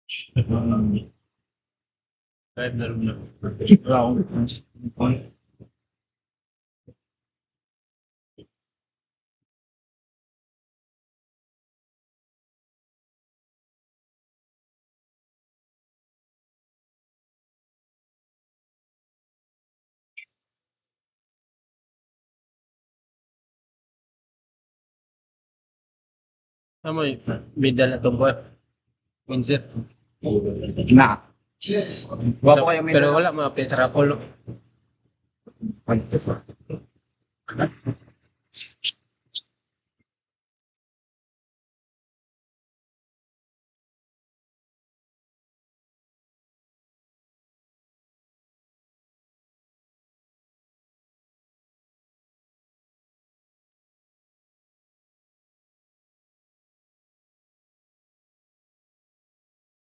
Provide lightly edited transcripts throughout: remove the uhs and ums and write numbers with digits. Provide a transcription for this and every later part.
Kahit laro na. Round. Ano yung medal na ito ba? Windsor. Na. Wapo kayo may Pero wala mga Petra Polo.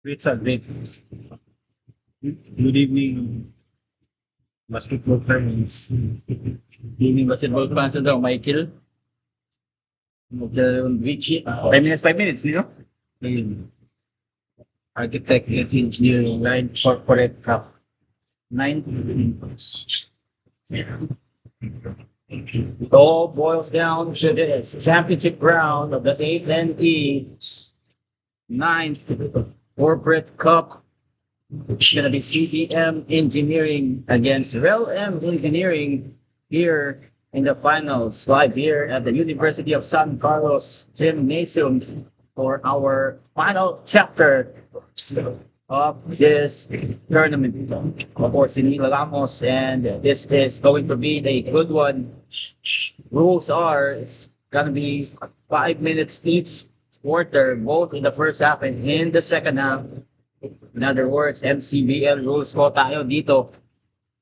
Great sa great. Good evening. Basketball fans. evening basketball fans daw, Michael. Vichy. 5 minutes, nino? Architect and engineering line corporate cup. 9. It all boils down to this championship round of the AEBC 9th corporate cup. It's gonna be CBM Engineering against RELLM Engineering here in the finals, live here at the University of San Carlos Gymnasium for our final chapter of this tournament. Of course, in Ramos, and this is going to be a good one. Rules are it's gonna be 5 minutes each quarter, both in the first half and in the second half. In other words, MCBL rules po tayo dito.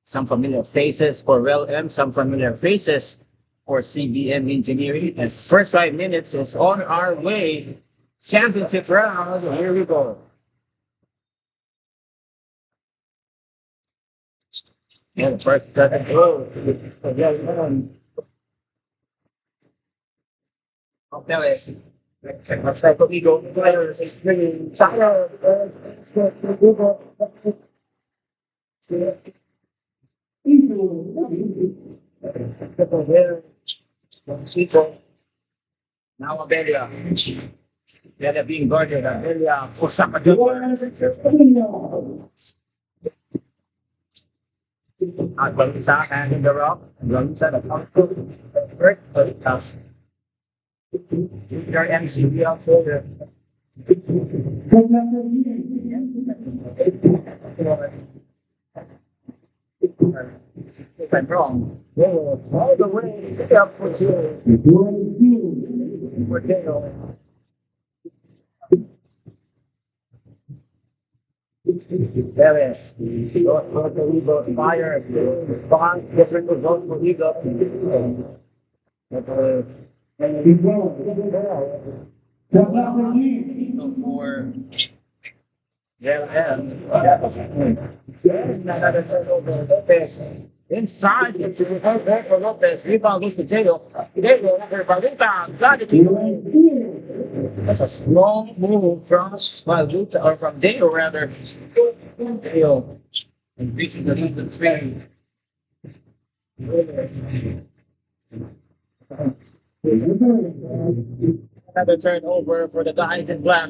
Some familiar faces for RELLM, some familiar faces for CBM Engineering. And first 5 minutes is on our way. Championship round. Here we go. And first throw. Okay. Looks like we go players is bringing China. Now Abelia. Abelia being guarded. Abelia Osaka. Balita and in the rock. Balita the counter. Balita. Your MCBL folder. If I'm wrong, all the way up for you. There is. The Eagle fire. Spawn. Different results for Eagle. For another turnover. Lopez inside into the back for Lopez. Rebound goes to Diego. Diego over Balita. Got it. That's a strong move from Balita, or from Diego rather. Diego increasing the lead to 3. Another turnover for the guys in black.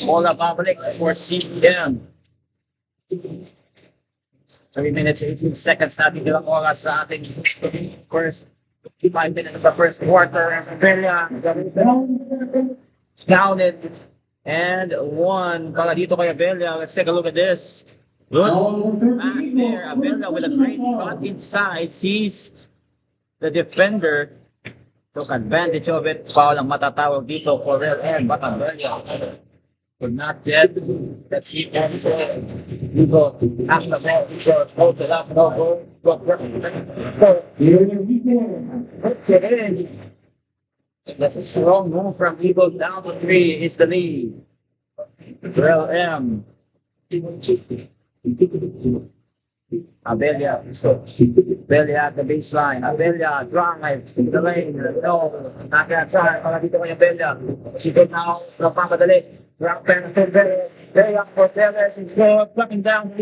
Bola babalik for CBM. 3 minutes, 18 seconds natin nilang oras sa ating first 5 minutes of the first quarter. Villa scouted and one. Para dito kay Abella. Let's take a look at this. Good pass there. Abella with a great cut inside. Sees the defender. Took advantage of it. Foul ang matatawag dito for RELLM. But Abella could not get that he also go after that. So close it up. No goal. That's a strong move from Eagle down to 3 is the lead. RELLM. Abelia, Abelia at the baseline. Abelia drive in the lane. No, not that side. Para dito kay Abelia. She good now. Napapadali. Rock pass to Velez. Very up for Velez. He's going plucking down.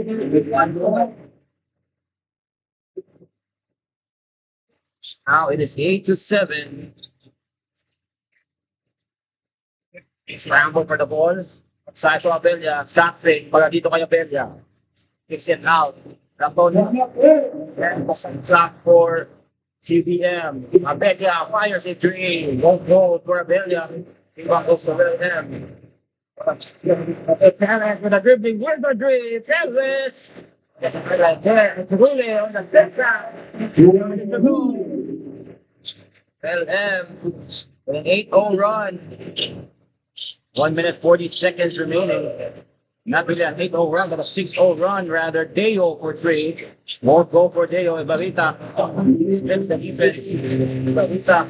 Now it is 8-7. Scramble for the ball. Side to Abella. Shot fake. Para dito kay Abella. Kicks it out. Rapono. And pasang shot for CBM. Abella fires a three. Won't go for Abella. Ibang goes for RELLM. Perez with a dribbling. Where's the dribble? Perez. That's a highlight there. It's really on the step back. It's a goal. RELLM with an 8-0 run. 1 minute 40 seconds remaining. Not really an 8-0 run, but a 6-0 run rather. Deo for three. Won't go for Deo. Ibarita splits the defense. Ibarita.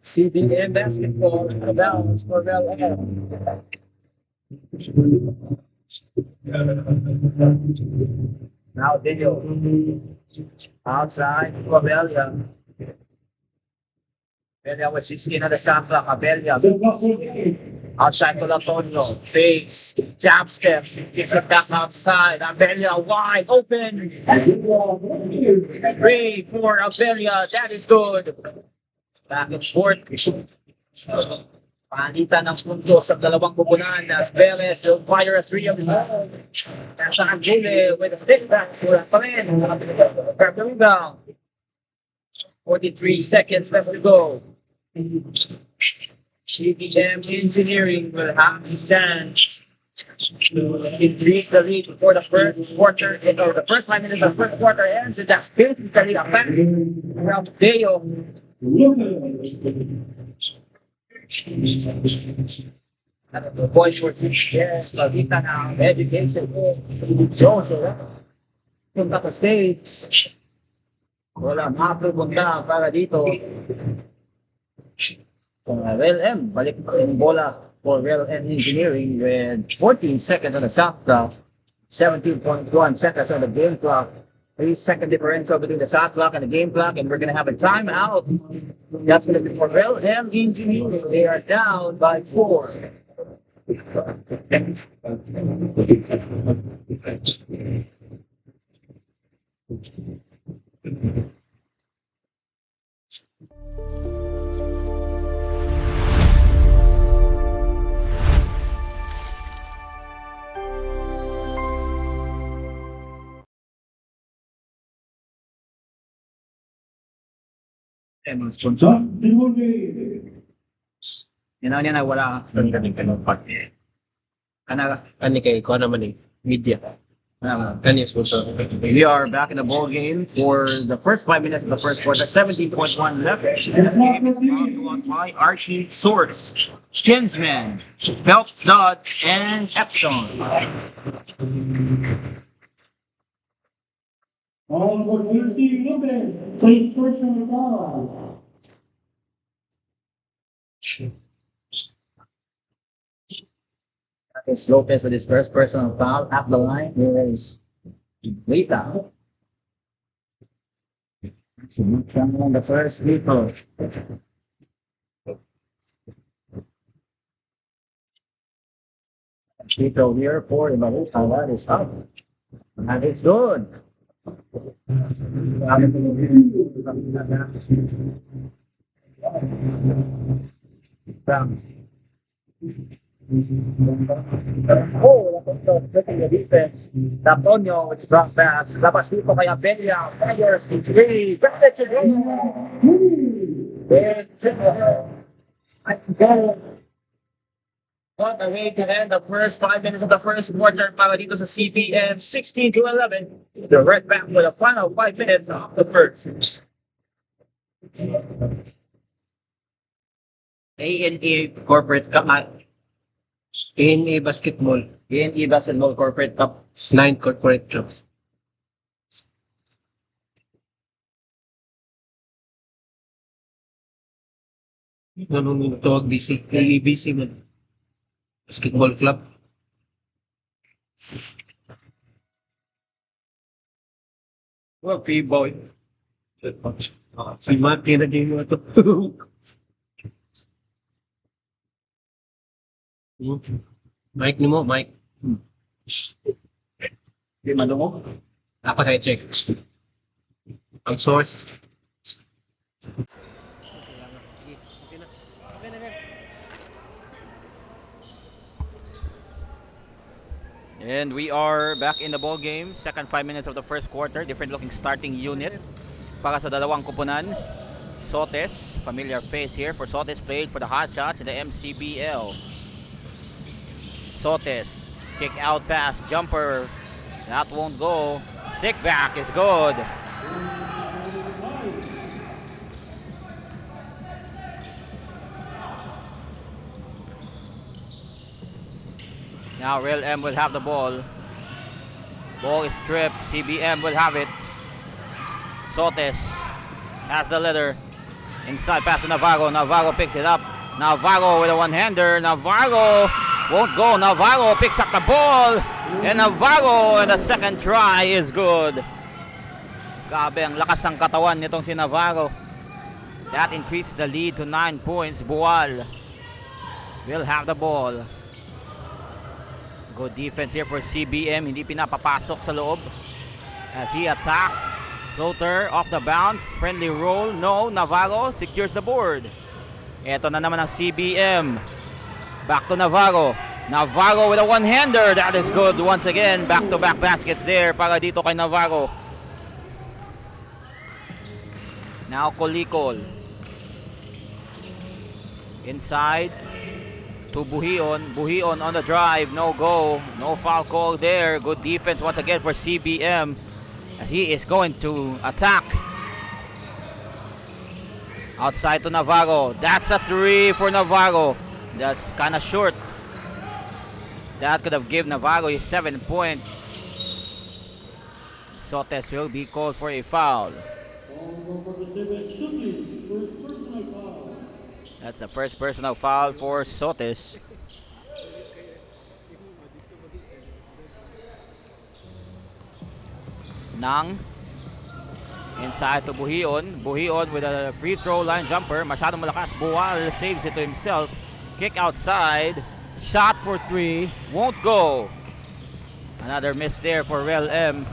CBM basketball out of bounds for RELLM. Now Deo. Outside for Abella. Abella with 16 on the shot clock. Abella. Outside to Antonio. Fakes. Jab step. Gets it back outside. Abella wide open. Three for Abella. That is good. Back and forth. Panitan ng punto sa dalawang kupunan as Velez will fire a three of the ball. Nasa ang Jule with a stick back. Wala pa rin. Grab the rebound. 43 seconds left to go. CBM Engineering will have the chance to increase the lead before the first quarter, or the first 5 minutes of the first quarter ends. And that's basically a pass from Deo. The point for yes, Lavita now, education. So, punta sa States. Wala mapupunta para dito. So, RELLM, balik pa yung bola for RELLM Engineering with 14 seconds on the shot clock, 17.1 seconds on the game clock, 3-second differential between the shot clock and the game clock, and we're going to have a timeout. That's going to be for RELLM Engineering. They are down by 4. Mga sponsor. Yan na wala. Ani kay ko naman eh. Media. Kanya sponsor. We are back in the ball game for the first 5 minutes of the first quarter. 17.1 left. This game is brought to us by Archie Source, Kinsman, Belt Dot, and Epson. All for 30 Lopez, take first on the ball. It's Lopez with his first personal foul at the line. Here is Lita. On the first free throw. Free throw here for Ibarita. That is up. And it's good. Oh, breaking the defense. Antonio with drop pass. Labas dito kay Abella. Fires in three. Granted to go. What a way to end the first 5 minutes of the first quarter para dito sa CBM, 16-11. They're right back with the final 5 minutes of the first. A&E Corporate Cup. ANA Basketball. A&E Basketball Corporate Cup. 9th Corporate Cup. Anong tawag BC? AEBC man. Basketball Club. Well, P-Boy. Si Mati na din mo ito. Mic ni mo, mic. Di malungo. Ako sa check. Ang source. And we are back in the ball game. Second 5 minutes of the first quarter. Different looking starting unit para sa dalawang kupunan. Sotes, familiar face here for Sotes, played for the Hot Shots in the MCBL. Sotes, kick out pass, jumper. That won't go. Stick back is good. Now RELLM will have the ball. Ball is stripped. CBM will have it. Sotes has the leader. Inside pass to Navarro. Navarro picks it up. Navarro with a one-hander. Navarro won't go. Navarro picks up the ball. And Navarro in the second try is good. Grabe, ang lakas ng katawan nitong si Navarro. That increases the lead to 9 points. Bual will have the ball. Good defense here for CBM. Hindi pinapapasok sa loob as he attacked. Floater off the bounce. Friendly roll. No. Navarro secures the board. Ito na naman ang CBM. Back to Navarro. Navarro with a one-hander. That is good once again. Back-to-back baskets there para dito kay Navarro. Now Colicol. Inside to Buhion. Buhion on the drive. No go. No foul call there. Good defense once again for CBM as he is going to attack. Outside to Navarro. That's a three for Navarro. That's kind of short. That could have given Navarro his 7-point. Sotes will be called for a foul. That's the first personal foul for Sotes. Nang inside to Buhion. Buhion with a free throw line jumper. Masyadong malakas. Bual saves it to himself. Kick outside. Shot for three. Won't go. Another miss there for RELLM.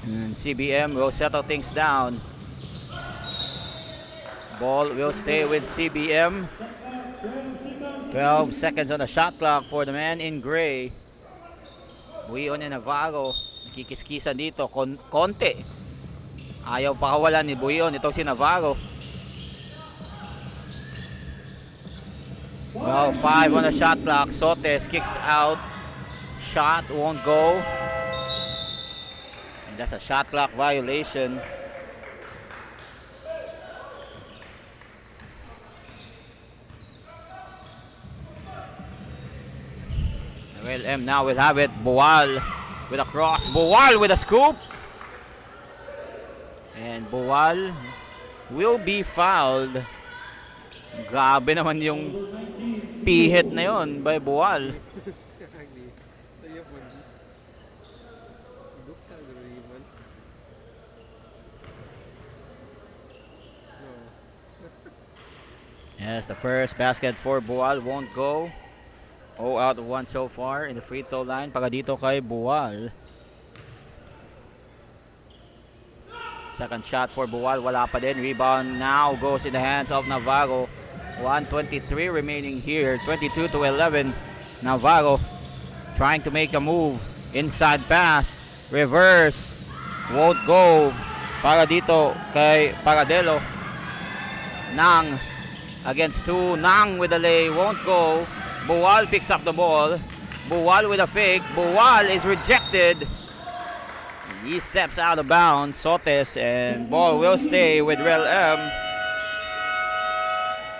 And CBM will settle things down. Ball will stay with CBM. 12 seconds on the shot clock for the man in gray. Buhion and Navarro nakikiskisan dito konti. Ayaw pakawalan ni Buhion itong si Navarro. Well, 5 on the shot clock. Sotes kicks out. Shot won't go. And that's a shot clock violation. RELLM now will have it. Bual with a cross. Bual with a scoop. And Bual will be fouled. Grabe naman yung pihit na yun by Bual. Yes, the first basket for Bual won't go. 0 out of 1 so far in the free throw line para dito kay Bual. Second shot for Bual, wala pa din. Rebound now goes in the hands of Navarro. 1:23 remaining here. 22-11. Navarro trying to make a move. Inside pass. Reverse. Won't go. Para dito kay Paradelo. Nang against two. Nang with a lay. Won't go. Bual picks up the ball. Bual with a fake. Bual is rejected. He steps out of bounds. Sotes, and ball will stay with RELLM.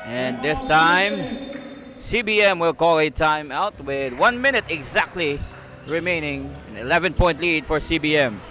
And this time, CBM will call a timeout with 1 minute exactly remaining. An 11-point lead for CBM.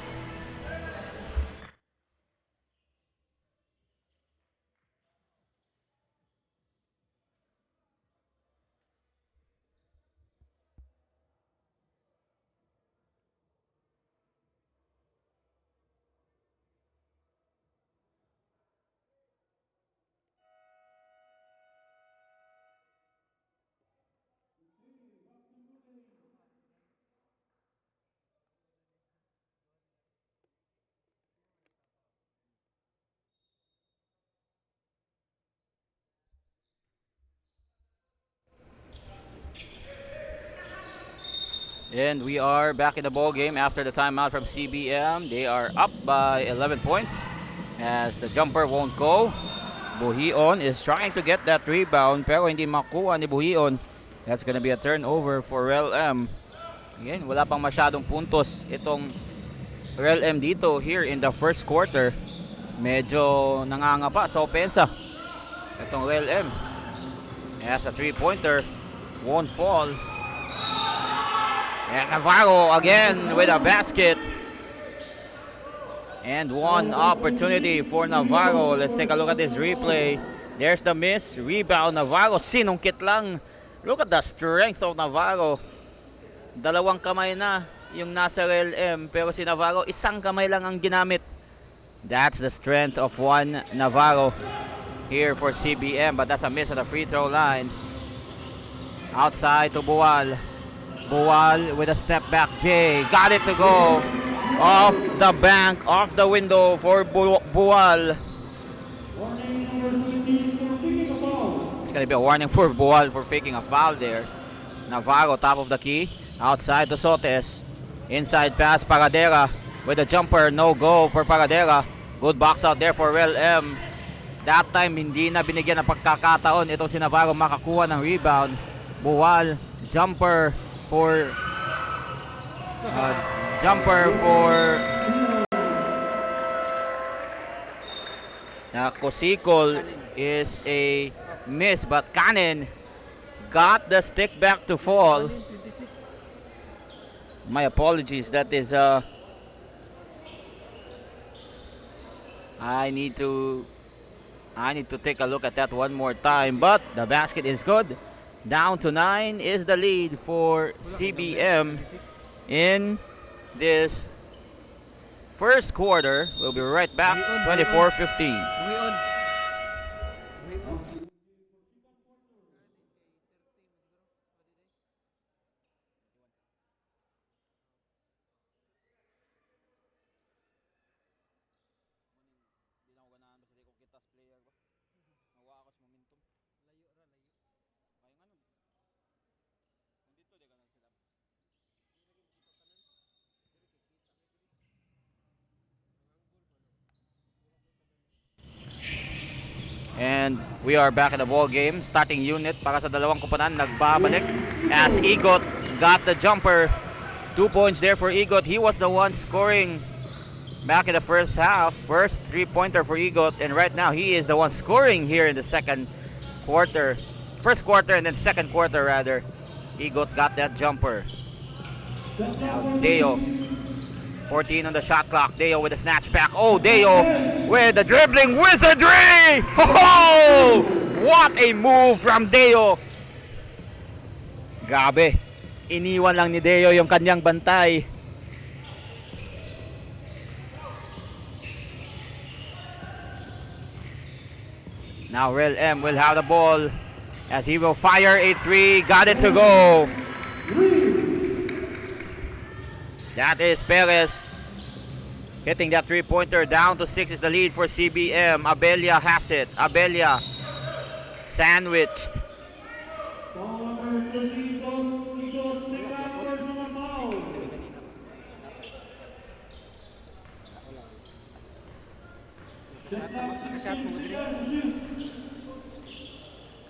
And we are back in the ball game after the timeout from CBM. They are up by 11 points as the jumper won't go. Buhion is trying to get that rebound pero hindi makuha ni Buhion. That's gonna be a turnover for RELLM. Again, wala pang masyadong puntos itong RELLM dito here in the first quarter. Medyo nangangapa sa opensa itong RELLM. As a three-pointer won't fall. And Navarro again with a basket. And one opportunity for Navarro. Let's take a look at this replay. There's the miss. Rebound Navarro. Sinungkit lang. Look at the strength of Navarro. Dalawang kamay na yung nasa RELLM. Pero si Navarro, isang kamay lang ang ginamit. That's the strength of one Navarro here for CBM. But that's a miss at the free throw line. Outside to Buwal. Buwal with a step back J. Got it to go. Off the bank, off the window for Buwal. It's going to be a warning for Buwal for faking a foul there. Navarro top of the key. Outside to Sotes. Inside pass Paradera with a jumper. No go for Paradera. Good box out there for RELLM. That time hindi na binigyan ng pagkakataon itong si Navarro makakuha ng rebound. Buwal jumper for Kosikol is a miss, but Kanin got the stick back to fall. My apologies, that is I need to take a look at that one more time, but the basket is good. Down to 9 is the lead for CBM in this first quarter. We'll be right back. 24-15. And we are back in the ball game. Starting unit para sa dalawang koponan nagbabalik as Igot got the jumper. 2 points there for Igot. He was the one scoring back in the first half. First three-pointer for Igot, and right now he is the one scoring here in the second quarter. First quarter and then second quarter rather. Igot got that jumper. Now Deo. 14 on the shot clock. Deo with a snatch back. Oh, Deo with the dribbling wizardry! Oh! What a move from Deo! Grabe. Iniwan lang ni Deo yung kanyang bantay. Now RELLM will have the ball as he will fire a three. Got it to go. That is Perez hitting that three-pointer. Down to 6 is the lead for CBM. Abelia has it. Abelia sandwiched.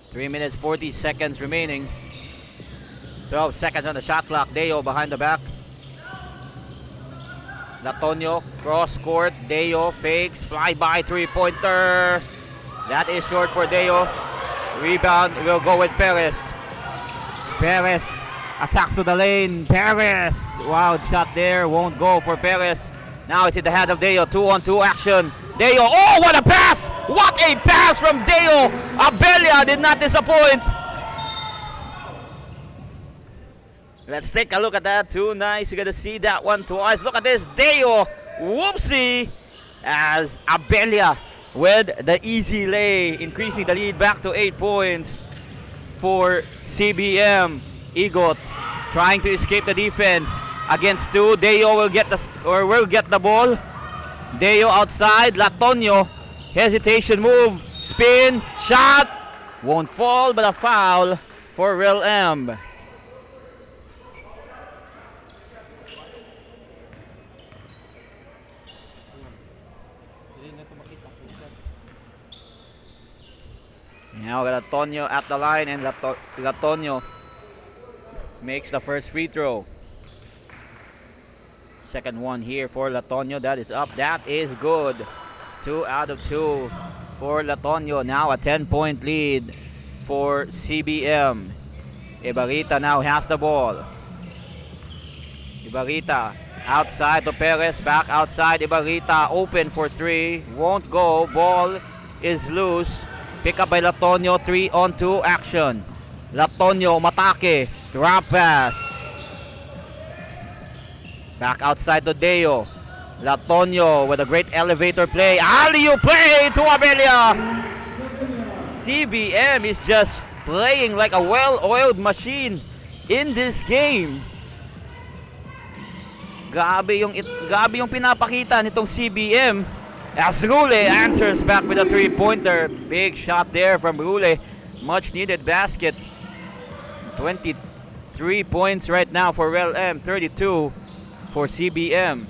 Three minutes 40 seconds remaining. 12 seconds on the shot clock. Deo behind the back. Latonio, cross court, Deo fakes, fly-by three-pointer. That is short for Deo. Rebound will go with Perez. Perez attacks to the lane. Perez, wild shot there, won't go for Perez. Now it's in the hand of Deo, 2-on-2 action. Deo, oh, what a pass! What a pass from Deo! Abelia did not disappoint. Let's take a look at that. Too nice. You're going to see that one twice. Look at this. Deo. Whoopsie. As Abelia with the easy lay. Increasing the lead back to 8 points for CBM. Igot trying to escape the defense. Against 2. Deo will get the ball. Deo outside. Latonio. Hesitation move. Spin. Shot. Won't fall, but a foul for RELLM. Now Latonio at the line, and Latonio makes the first free throw. Second one here for Latonio. That is up. That is good. 2 out of 2 for Latonio. Now a 10-point lead for CBM. Ibarita now has the ball. Ibarita outside to Perez. Back outside. Ibarita open for 3. Won't go. Ball is loose. Pick up by Latonio. 3-on-2 action. Latonio matake. Drop pass. Back outside to Deo. Latonio with a great elevator play. Alley-oop play to Abelia. CBM is just playing like a well-oiled machine in this game. Grabe yung pinapakita nitong CBM. As Rule answers back with a 3-pointer. Big shot there from Rule. Much needed basket. 23 points right now for RELLM. 32 for CBM.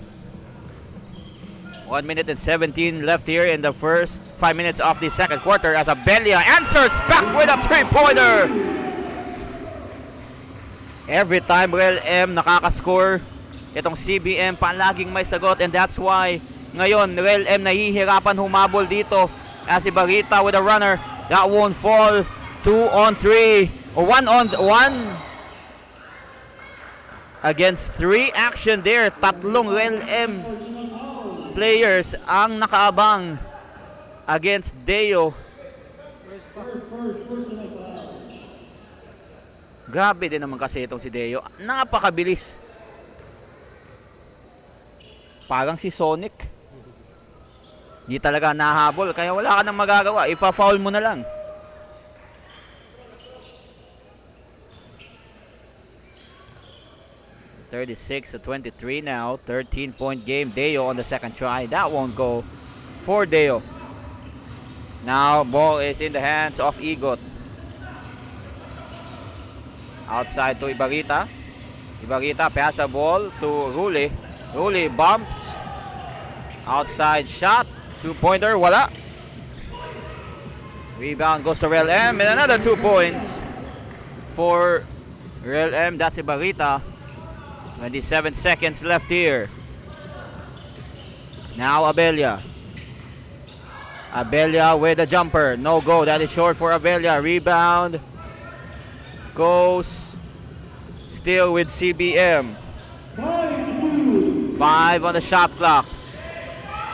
1 minute and 17 left here in the first 5 minutes of the second quarter as Abelia answers back with a 3-pointer. Every time RELLM nakakascore, itong CBM palaging may sagot, and that's why ngayon RELLM nahihirapan humabol dito as Ibarita with a runner. That won't fall. 2-on-3 or 1-on-1 against 3 action there. Tatlong RELLM players ang nakaabang against Deo. Grabe din naman kasi itong si Deo. Napakabilis. Parang si Sonic. Di talaga nahabol, kaya wala ka nang magagawa. Ifa-foul mo na lang. (36-23) now. 13-point game. Deo on the second try. That won't go for Deo. Now ball is in the hands of Igot. Outside to Ibarita. Ibarita pass the ball to Rule. Rule bumps. Outside shot. 2-pointer. Wala. Rebound goes to RELLM. And another 2 points for RELLM. That's Ibarita. 27 seconds left here. Now Abelia. Abelia with a jumper. No go. That is short for Abelia. Rebound goes still with CBM. 5 on the shot clock.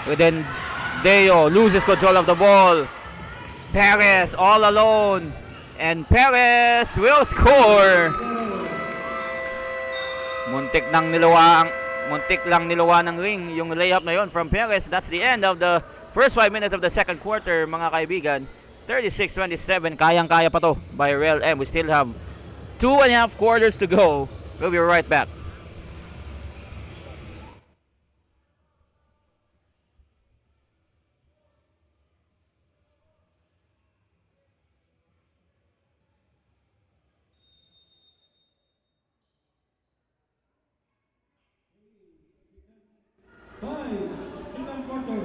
But then Deo loses control of the ball. Perez all alone. And Perez will score. Muntik lang niluwa ng ring yung layup na yon from Perez. That's the end of the first 5 minutes of the second quarter, mga kaibigan. 36-27, kayang-kaya pa to by RELLM. We still have 2.5 quarters to go. We'll be right back. Second quarter.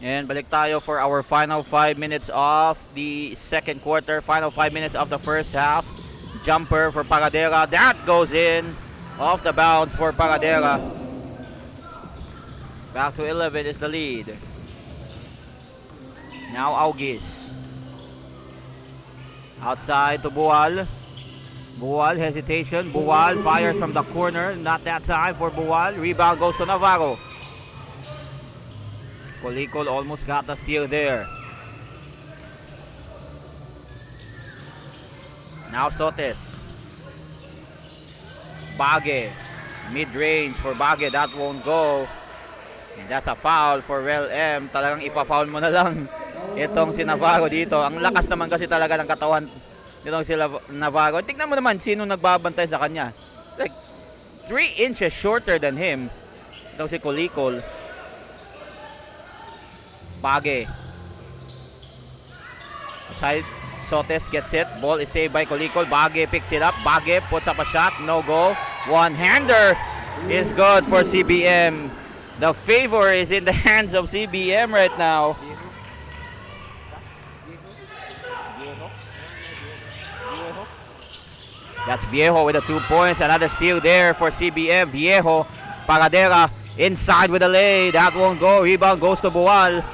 And balik tayo for our final 5 minutes of the second quarter. Final 5 minutes of the first half. Jumper for Pagadera. That goes in. Off the bounds for Pagadera. Back to 11 is the lead. Now Augis. Outside to Bual. Bual hesitation. Bual fires from the corner. Not that time for Bual. Rebound goes to Navarro. Colicol almost got the steal there. Now Sotes. Bage. Mid-range for Bage. That won't go. And that's a foul for RELLM. Talagang ipa-foul mo na lang itong si Navarro dito. Ang lakas naman kasi talaga ng katawan nitong si Navarro. Tignan mo naman sino nagbabantay sa kanya. Like 3 inches shorter than him. Itong si Colicol. Bage. Outside, Sotes gets it. Ball is saved by Colicol. Bage picks it up. Bage puts up a shot. No go. One-hander is good for CBM. The favor is in the hands of CBM right now. That's Viejo with the 2 points. Another steal there for CBM. Viejo, Pagadera inside with a lay. That won't go. Rebound goes to Buwal.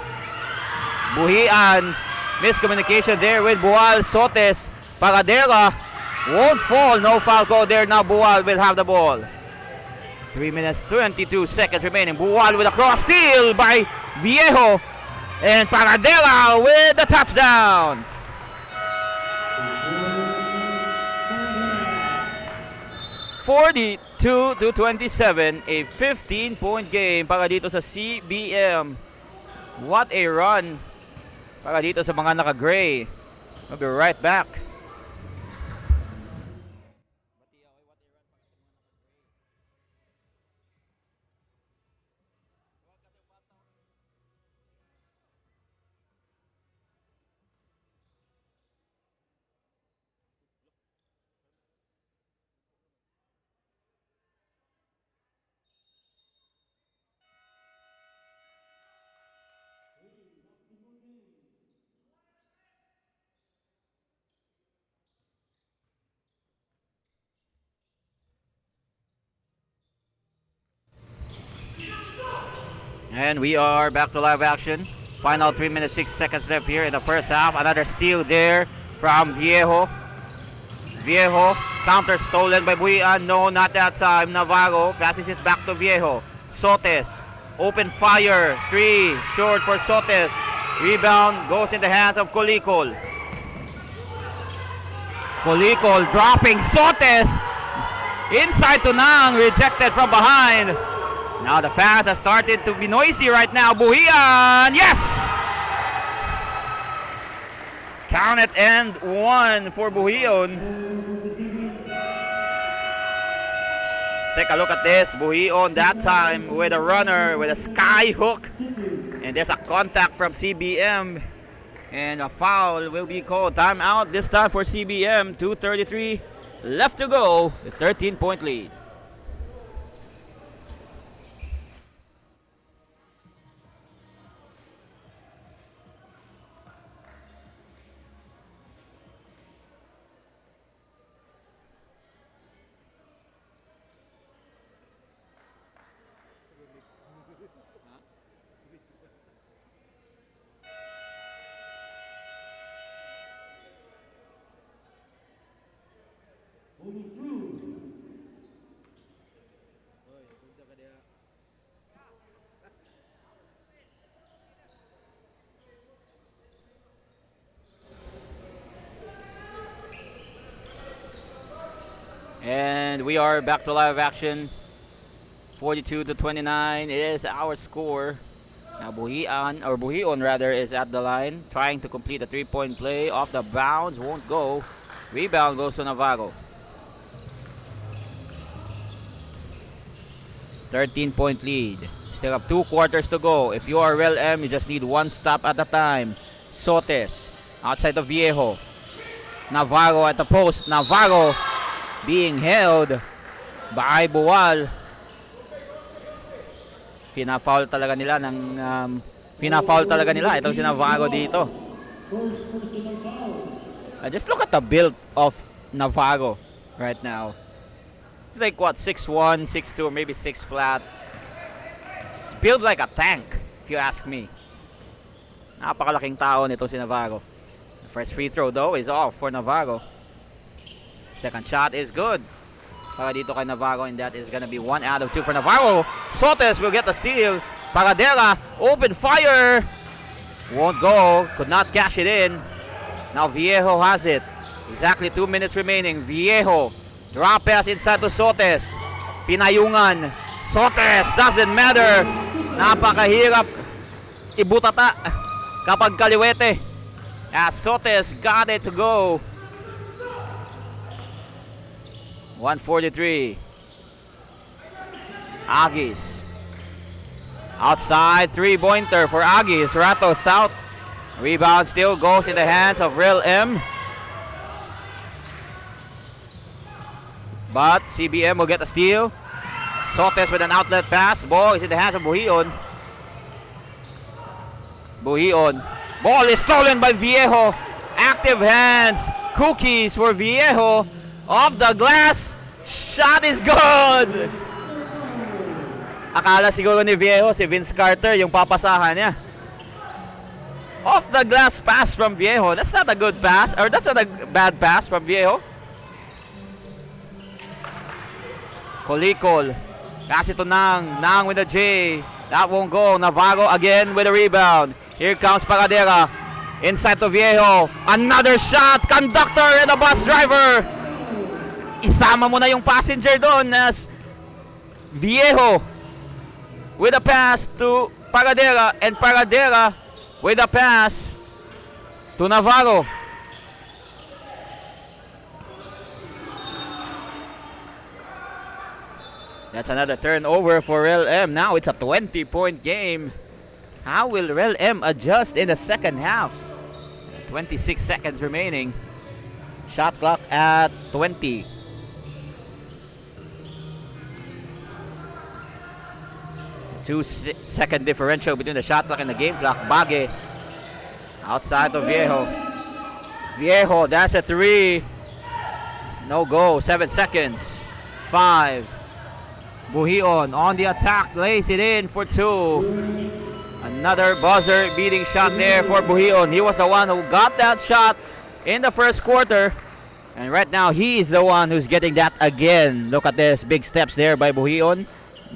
Buhian. Miscommunication there with Buwal. Sotes. Pagadera won't fall. No foul call there. Now Buwal will have the ball. 3 minutes, 22 seconds remaining. Buwal with a cross steal by Viejo. And Pagadera with the touchdown. 42-27, a 15-point game para dito sa CBM. What a run para dito sa mga naka-gray. We'll be right back. And we are back to live action. Final 3 minutes, 6 seconds left here in the first half. Another steal there from Viejo. Viejo, counter stolen by Buhian. No, not that time. Navarro passes it back to Viejo. Sotes, open fire. 3, short for Sotes. Rebound goes in the hands of Colicol. Colicol dropping Sotes. Inside to Nang, rejected from behind. Now the fans have started to be noisy right now. Buhian, yes! Count it and 1 for Buhion. Let's take a look at this. Buhion that time with a runner, with a sky hook. And there's a contact from CBM. And a foul will be called. Timeout this time for CBM. 2:33 left to go. The 13-point lead. And we are back to live action. 42-29 is our score. Now Buhion rather is at the line, trying to complete a 3-point play. Off the bounds, won't go. Rebound goes to Navarro. 13-point lead. Still have 2 quarters to go. If you are RELLM, you just need 1 stop at a time. Sotes outside of Viejo. Navarro at the post. Navarro being held by Buwal. Pina-foul talaga nila itong si Navarro dito. Just look at the build of Navarro right now. It's like what, 6'1", 6'2", or maybe 6 flat. It's built like a tank, if you ask me. Napakalaking tao nito si Navarro. The first free throw though is off for Navarro. Second shot is good para dito kay Navarro, and that is gonna be 1 out of 2 for Navarro. Sotes will get the steal. Pagadera, open fire. Won't go, could not cash it in. Now Viejo has it. Exactly 2 minutes remaining. Viejo, drop pass inside to Sotes. Pinayungan. Sotes, doesn't matter. Napakahirap ibutata kapag kaliwete. As Sotes got it to go. 1:43. Outside three-pointer for Aggies. Rattles out. Rebound still goes in the hands of RELLM. But CBM will get a steal. Sotes with an outlet pass. Ball is in the hands of Buhion. Buhion. Ball is stolen by Viejo. Active hands. Cookies for Viejo. Off the glass. Shot is good. Akala siguro ni Viejo si Vince Carter yung papasahan niya. Off the glass pass from Viejo. That's not a good pass. Or that's not a bad pass from Viejo. Kolikol. Kasi to Nang. Nang with a J. That won't go. Navarro again with a rebound. Here comes Pagadera. Inside to Viejo. Another shot. Conductor and a bus driver. Isama mo na yung passenger doon as Viejo with a pass to Pagadera. And Pagadera with a pass to Navarro. That's another turnover for RELLM. Now it's a 20-point game. How will RELLM adjust in the second half? 26 seconds remaining. Shot clock at 20. Two-second differential between the shot clock and the game clock. Bage outside of Viejo. Viejo, that's a three. No go. 7 seconds. 5. Buhion on the attack, lays it in for 2. Another buzzer beating shot there for Buhion. He was the one who got that shot in the first quarter. And right now, he is the one who's getting that again. Look at this, big steps there by Buhion.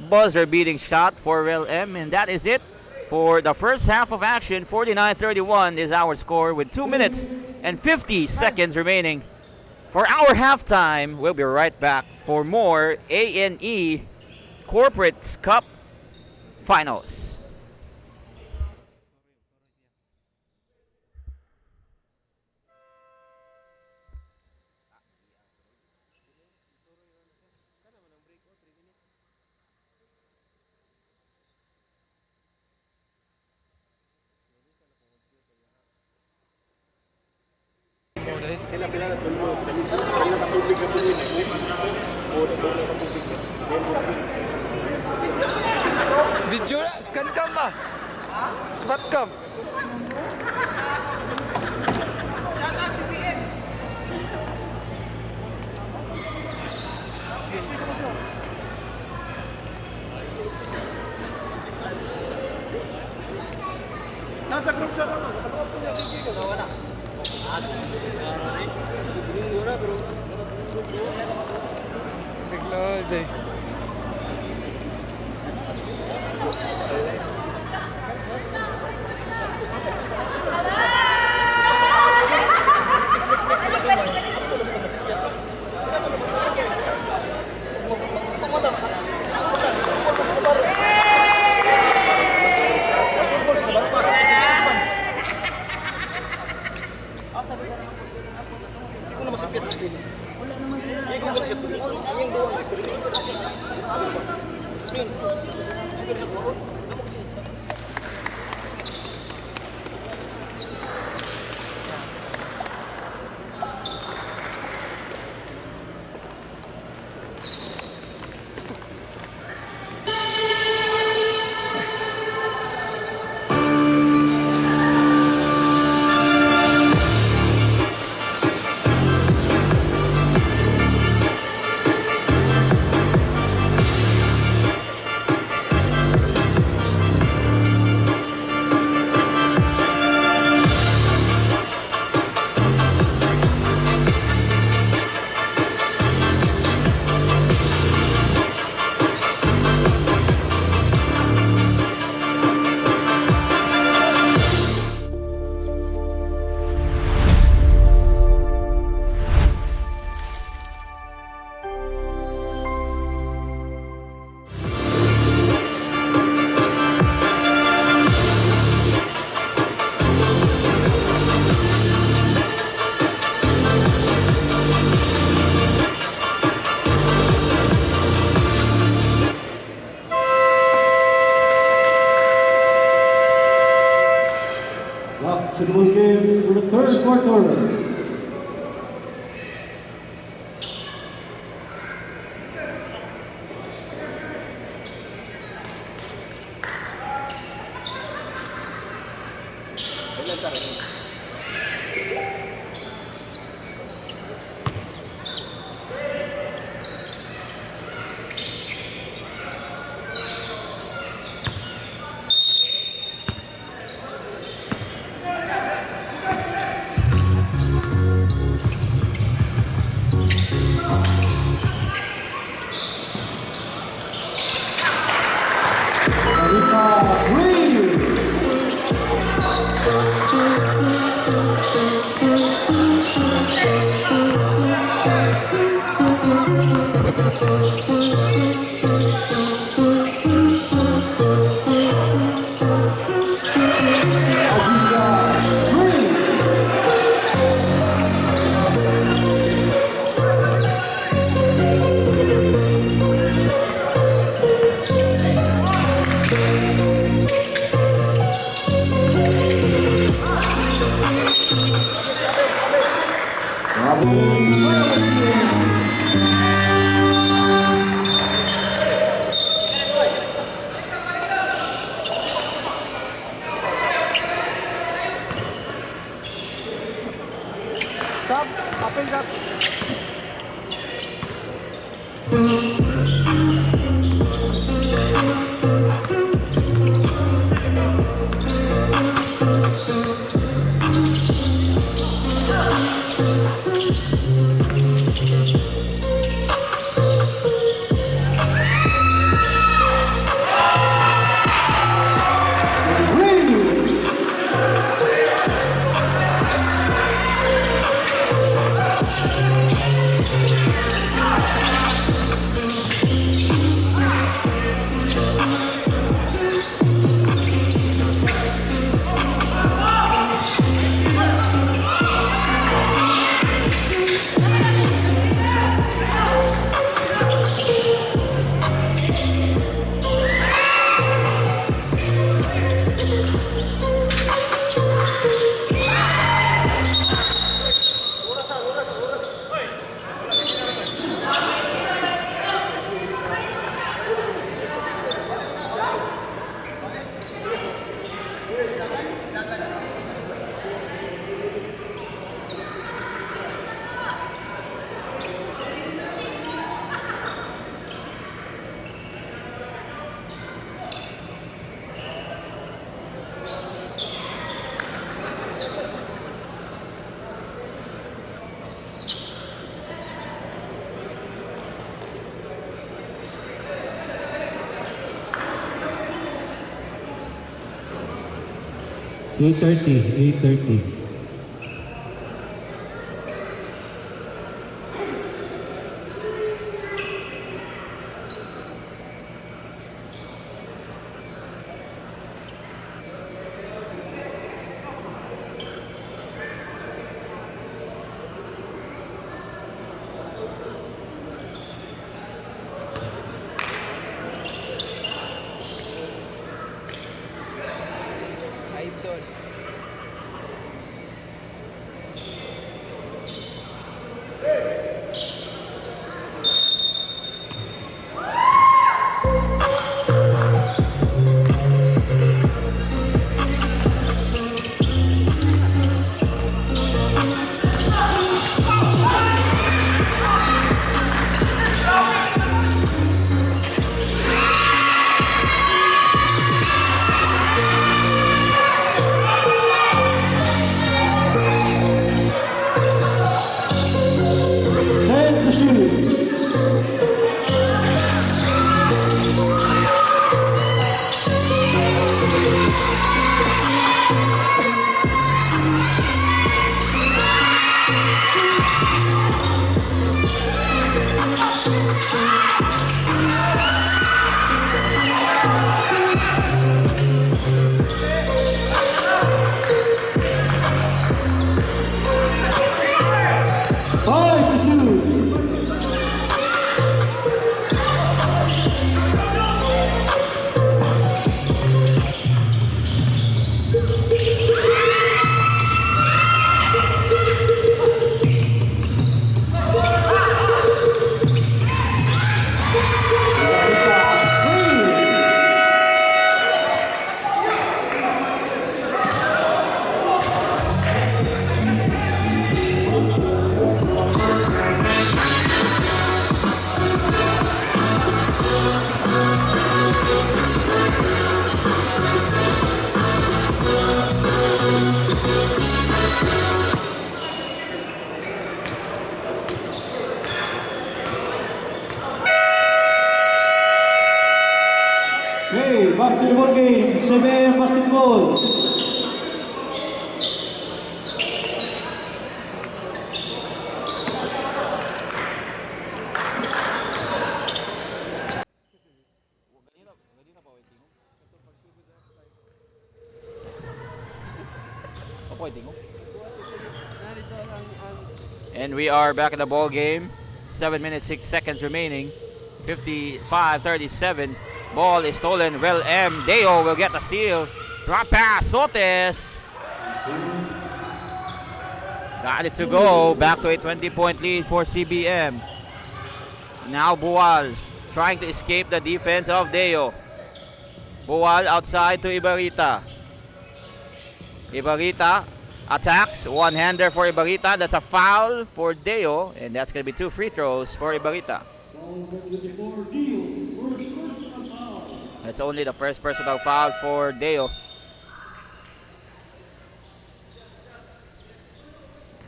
Buzzer beating shot for RELLM. And that is it for the first half of action. 49-31 is our score with 2 minutes and 50 seconds remaining. For our halftime, we'll be right back for more ANE Corporate Cup Finals. Video na, scan cam ba? Smart cam. Shoutout CBM. Nasa group chat ako. Bigla, day. Wala naman. basketball game for the third quarter. Eight thirty. Idol. CBM Basketball. And we are back in the ball game. 7 minutes 6 seconds remaining. 55-37. Ball is stolen. RELLM. Deo will get the steal. Drop pass. Sotes. Got it to go. Back to a 20-point lead for CBM. Now Buwal trying to escape the defense of Deo. Buwal outside to Ibarita. Ibarita attacks. One-hander for Ibarita. That's a foul for Deo. And that's going to be 2 free throws for Ibarita. That's only the first personal foul for Deo.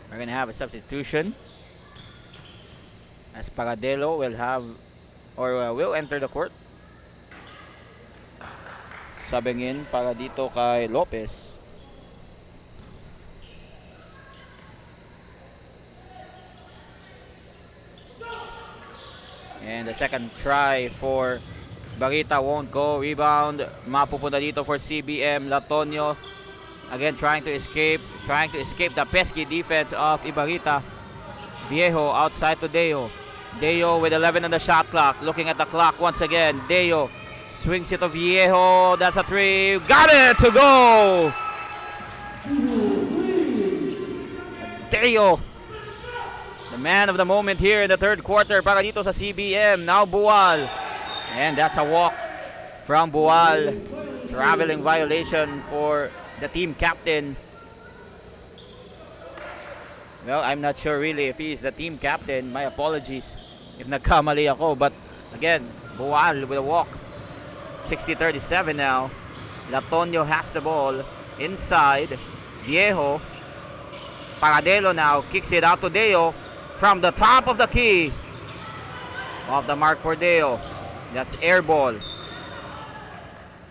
We're going to have a substitution. As Paradelo will have or will enter the court. Subbing in para dito kay Lopez. And the second try for Barita won't go. Rebound. Mapupunta dito for CBM. Latonio again trying to escape the pesky defense of Ibarita. Viejo outside to Deo. Deo with 11 on the shot clock. Looking at the clock once again. Deo swings it to Viejo. That's a 3. Got it to go. Deo, the man of the moment here in the third quarter para dito sa CBM. Now Buwal. And that's a walk from Buwal. Traveling violation for the team captain. Well, I'm not sure really if he's the team captain. My apologies if nagkamali ako. But again, Buwal with a walk. 60-37 now. Latonio has the ball inside. Viejo. Paradelo now kicks it out to Deo from the top of the key. Off the mark for Deo. That's air ball.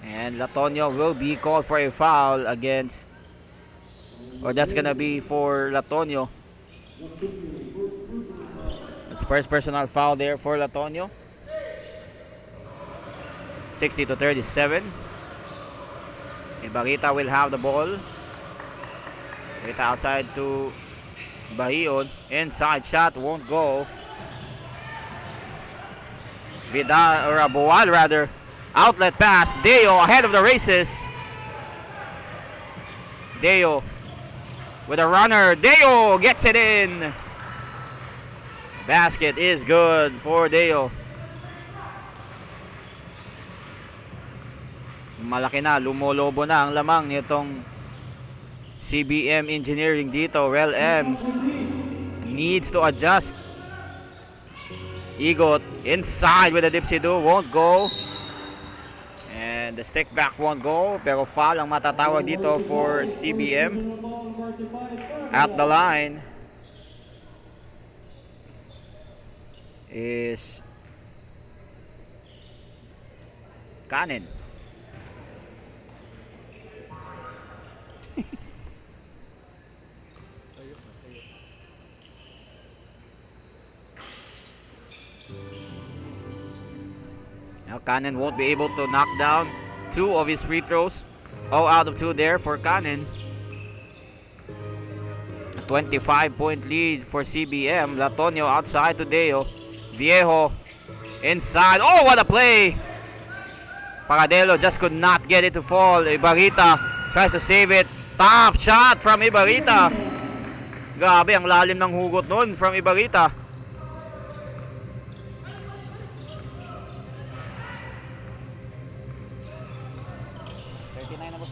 And Latonio will be called for a foul against, or that's gonna be for Latonio. It's first personal foul there for Latonio. 60-37. Ibarita will have the ball. Ibarita outside to Bahion. Inside shot won't go. Vidal or Buwal rather. Outlet pass. Deo ahead of the races. Deo with a runner. Deo gets it in. Basket is good for Deo. Malaki na, lumolobo na ang lamang nitong CBM Engineering dito. RELLM needs to adjust. Igot inside with a dipsy-do, won't go. And the stick back won't go, pero foul ang matatawag dito for CBM. At the line is Kanin. Now Kanin won't be able to knock down 2 of his free throws. 0 out of 2 there for Kanin. A 25-point lead for CBM. Latonio outside to Deo. Viejo inside. Oh, what a play! Paradelo just could not get it to fall. Ibarita tries to save it. Tough shot from Ibarita. Grabe, ang lalim ng hugot nun from Ibarita. na ba?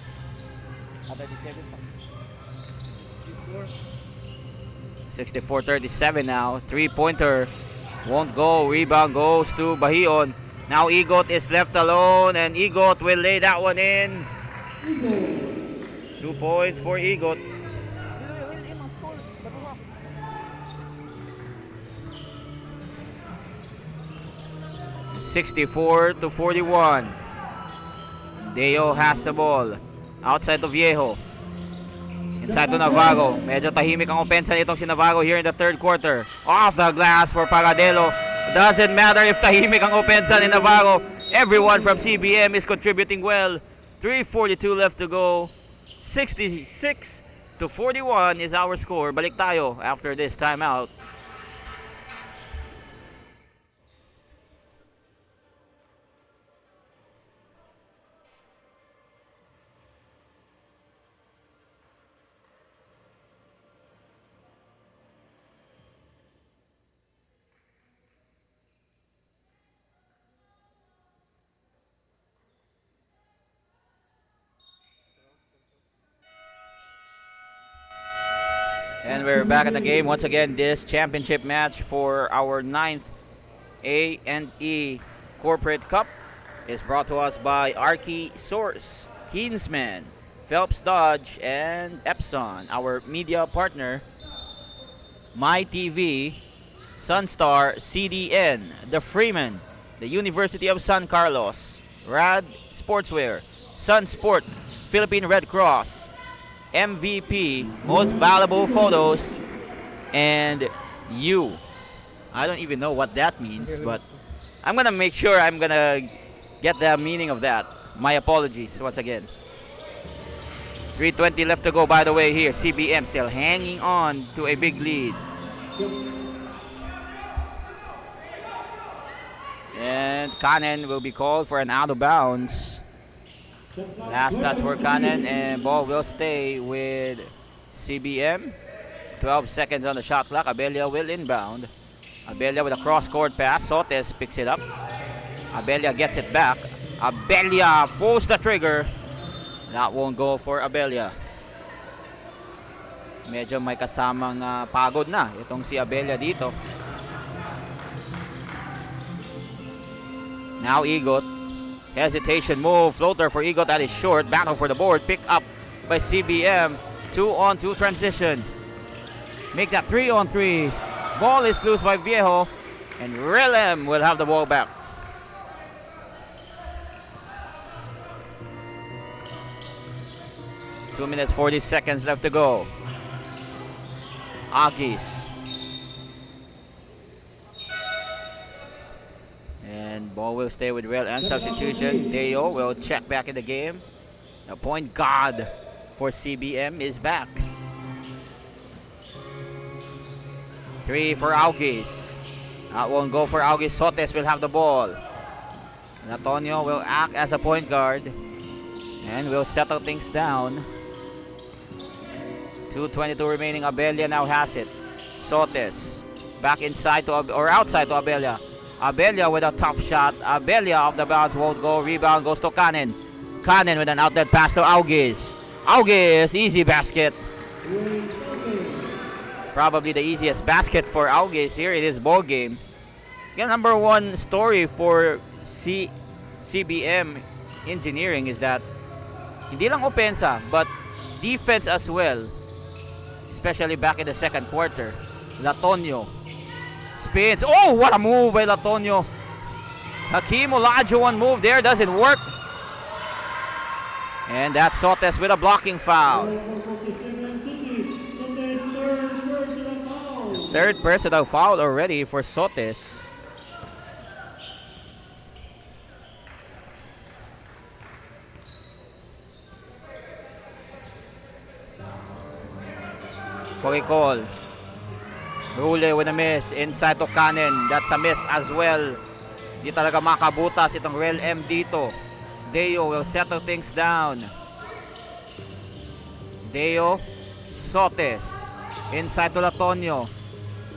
64-37 now. 3-pointer won't go. Rebound goes to Bahion. Now Igot is left alone, and Igot will lay that one in. 2 points for Igot. $64-41. Deo has the ball. Outside to Viejo. Inside to Navarro. Medyo tahimik ang opensa nitong si Navarro here in the third quarter. Off the glass for Pagadelo. Doesn't matter if tahimik ang opensa ni Navarro. Everyone from CBM is contributing well. 3:42 left to go. 66-41 is our score. Balik tayo after this timeout. And we're back in the game once again. This championship match for our 9th A&E Corporate Cup is brought to us by Archie Source, Kinsman, Phelps Dodge, and Epson. Our media partner, MyTV, Sunstar, CDN, The Freeman, the University of San Carlos, Rad Sportswear, Sunsport, Philippine Red Cross, MVP, Most Valuable Photos, and you. I don't even know what that means, but I'm gonna make sure I'm gonna get the meaning of that. My apologies once again. 3:20 left to go, by the way, here. CBM still hanging on to a big lead. And Kanen will be called for an out of bounds. Last touch for Kanen, and ball will stay with CBM. It's 12 seconds on the shot clock. Abella will inbound. Abella with a cross-court pass. Sotes picks it up. Abella gets it back. Abella pulls the trigger. That won't go for Abella. Medyo may kasamang pagod na itong si Abella dito. Now Igot. Hesitation move, floater for Igot, that is short. Battle for the board, pick up by CBM. 2-on-2 transition. Make that 3-on-3. Ball is loose by Viejo, and RELLM will have the ball back. Two minutes 40 seconds left to go. Agis. And ball will stay with RELLM. Substitution. Deo will check back in the game. The point guard for CBM is back. 3 for Augis. That won't go for Augis. Sotes will have the ball. Antonio will act as a point guard and will settle things down. 2:22 remaining. Abella now has it. Sotes back inside to or outside to Abella. Abella with a tough shot. Abella off the bounce, won't go. Rebound goes to Kanen. Kanen with an outlet pass to Augis. Augis, easy basket. Probably the easiest basket for Augis here in this ball game. Again, number one story for CBM Engineering is that hindi lang opensa, but defense as well. Especially back in the second quarter. Latonio spins. Oh, what a move by Latonio. Hakeem Olajuwon move there, doesn't work. And that's Sotes with a blocking foul. Third personal foul already for Sotes. Call. Rule with a miss. Inside to Kanen. That's a miss as well. Di talaga makabutas itong RELLM dito. Deo will settle things down. Deo. Sotes. Inside to Latonio.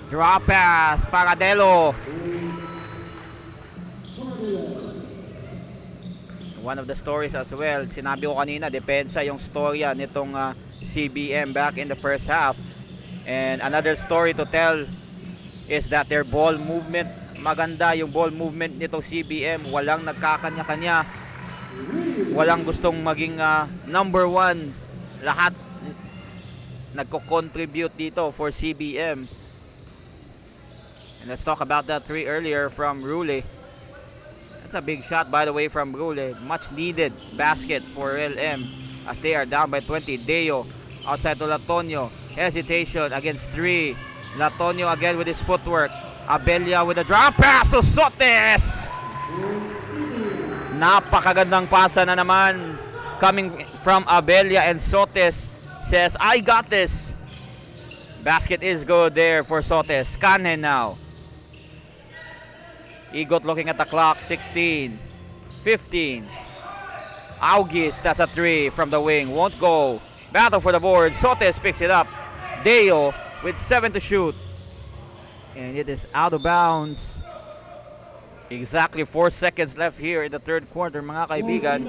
Drop pass. Pagadelo. One of the stories as well. Sinabi ko kanina, depensa yung storya nitong CBM back in the first half. And another story to tell is that their ball movement, maganda yung ball movement nitong CBM. Walang nagkakanya-kanya. Walang gustong maging number one. Lahat nagko-contribute dito for CBM. And let's talk about that three earlier from Rule. That's a big shot, by the way, from Brule. Much needed basket for RELLM as they are down by 20. Deo outside to Latonio. Hesitation against 3. Latonio again with his footwork. Abella with a drop pass to Sotes. Napakagandang pasa na naman coming from Abella, and Sotes says, I got this. Basket is good there for Sotes. Canhen now. Igot looking at the clock. 16, 15. August, that's a 3 from the wing. Won't go. Battle for the board. Sotes picks it up. Deo with 7 to shoot. And it is out of bounds. Exactly 4 seconds left here in the third quarter, mga kaibigan.